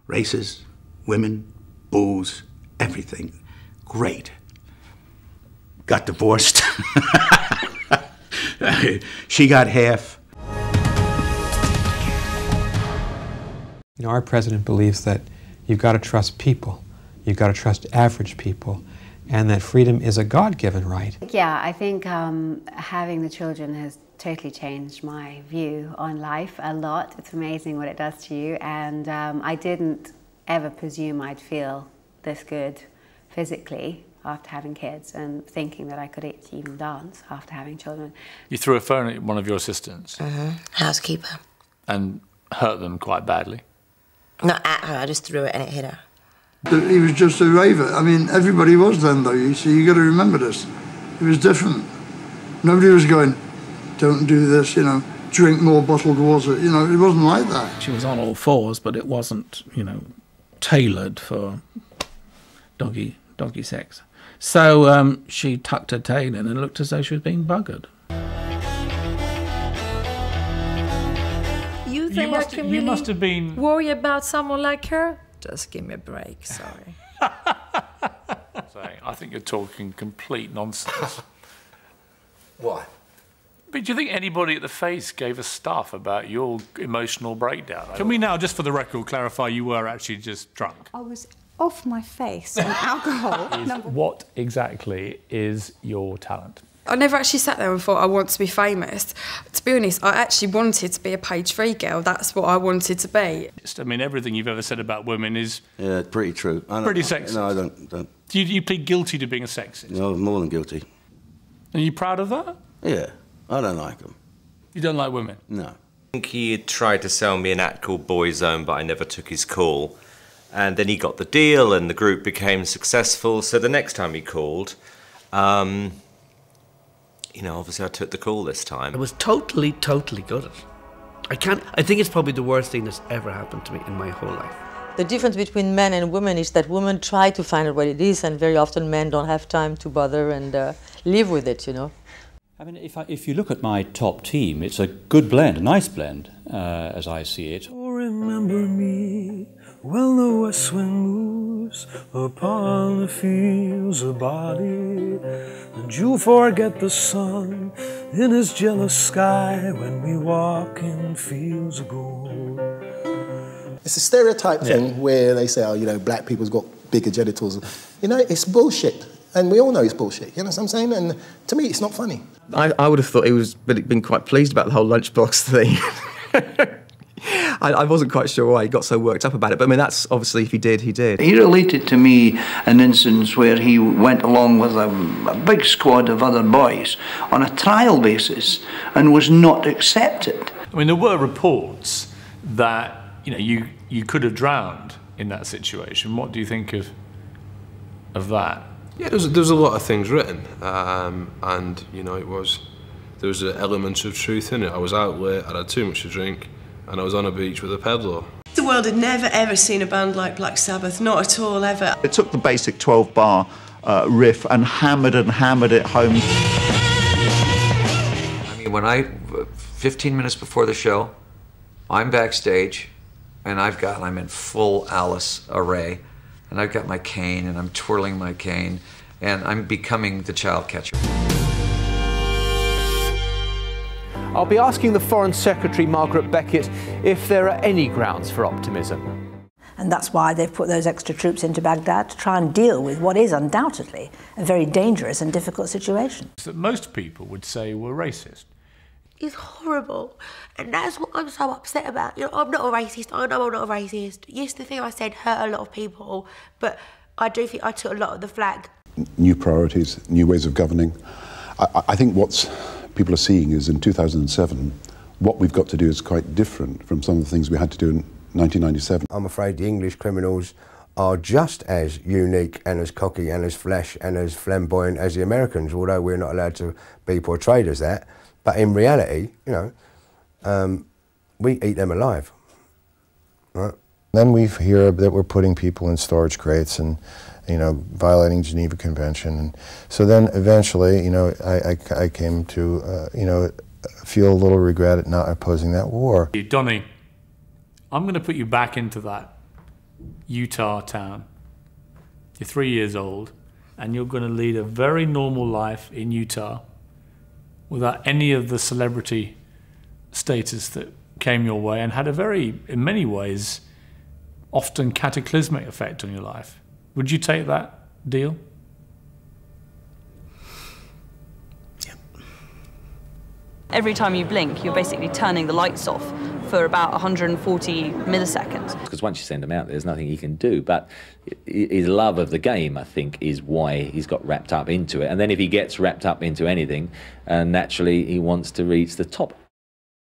Races, women, booze, everything. Great. Got divorced. She got half. You know, our president believes that you've got to trust people. You've got to trust average people, and that freedom is a God-given right. Yeah, I think having the children has totally changed my view on life a lot. It's amazing what it does to you, and I didn't ever presume I'd feel this good physically after having kids, and thinking that I could even dance after having children. You threw a phone at one of your assistants? Housekeeper. And hurt them quite badly? Not at her, I just threw it and it hit her. He was just a raver. I mean, everybody was then, though, you see. You got to remember this. It was different. Nobody was going, don't do this, you know, drink more bottled water. You know, it wasn't like that. She was on all fours, but it wasn't, you know, tailored for doggy sex. So she tucked her tail in and looked as though she was being buggered. You think I can really must have been worry about someone like her? Just give me a break, sorry. I think you're talking complete nonsense. Why? But do you think anybody at the Face gave a stuff about your emotional breakdown? Can we now, just for the record, clarify you were actually just drunk? I was off my face on alcohol. What exactly is your talent? I never actually sat there and thought I want to be famous. To be honest, I actually wanted to be a page 3 girl. That's what I wanted to be. I mean, everything you've ever said about women is... Yeah, pretty true. Pretty sexist. No, I don't. Do you plead guilty to being a sexist? No, more than guilty. Are you proud of that? Yeah, I don't like them. You don't like women? No. I think he had tried to sell me an act called Boyzone, but I never took his call. And then he got the deal and the group became successful. So the next time he called, you know, obviously I took the call this time. I was totally gutted. I think it's probably the worst thing that's ever happened to me in my whole life. The difference between men and women is that women try to find out what it is, and very often men don't have time to bother and live with it, you know. I mean, if you look at my top team, it's a good blend, a nice blend, as I see it. Oh, remember me when the west wind moves upon the fields of body, and you forget the sun in his jealous sky when we walk in fields of gold. It's a stereotype thing where they say, oh, you know, black people's got bigger genitals. You know, it's bullshit. And we all know it's bullshit, you know what I'm saying? And to me, it's not funny. I would have thought he was been quite pleased about the whole lunchbox thing. I wasn't quite sure why he got so worked up about it, but I mean, that's obviously, if he did, he did. He related to me an instance where he went along with a big squad of other boys on a trial basis and was not accepted. I mean, there were reports that, you know, you could have drowned in that situation. What do you think of that? Yeah, there's a lot of things written, and you know, there was elements of truth in it. I was out late, I had too much to drink, and I was on a beach with a peddler. The world had never ever seen a band like Black Sabbath, not at all, ever. It took the basic 12-bar riff and hammered it home. I mean, when 15 minutes before the show, I'm backstage, and I'm in full Alice array, and I've got my cane, and I'm twirling my cane, and I'm becoming the child catcher. I'll be asking the Foreign Secretary, Margaret Beckett, if there are any grounds for optimism. And that's why they've put those extra troops into Baghdad, to try and deal with what is undoubtedly a very dangerous and difficult situation. That most people would say were racist. It's horrible, and that's what I'm so upset about. You know, I'm not a racist. I know I'm not a racist. Yes, the thing I said hurt a lot of people, but I do think I took a lot of the flag. New priorities, new ways of governing. I think what's people are seeing is in 2007, what we've got to do is quite different from some of the things we had to do in 1997. I'm afraid the English criminals are just as unique and as cocky and as flash and as flamboyant as the Americans, although we're not allowed to be portrayed as that. But in reality, you know, we eat them alive, right? Then we hear that we're putting people in storage crates and, you know, violating Geneva Convention. And so then eventually, you know, I came to, you know, feel a little regret at not opposing that war. Donny, I'm going to put you back into that Utah town. You're 3 years old, and you're going to lead a very normal life in Utah without any of the celebrity status that came your way and had a very, in many ways, often cataclysmic effect on your life. Would you take that deal? Every time you blink, you're basically turning the lights off for about 140 milliseconds. Because once you send him out, there's nothing he can do. But his love of the game, I think, is why he's got wrapped up into it. And then if he gets wrapped up into anything, naturally he wants to reach the top.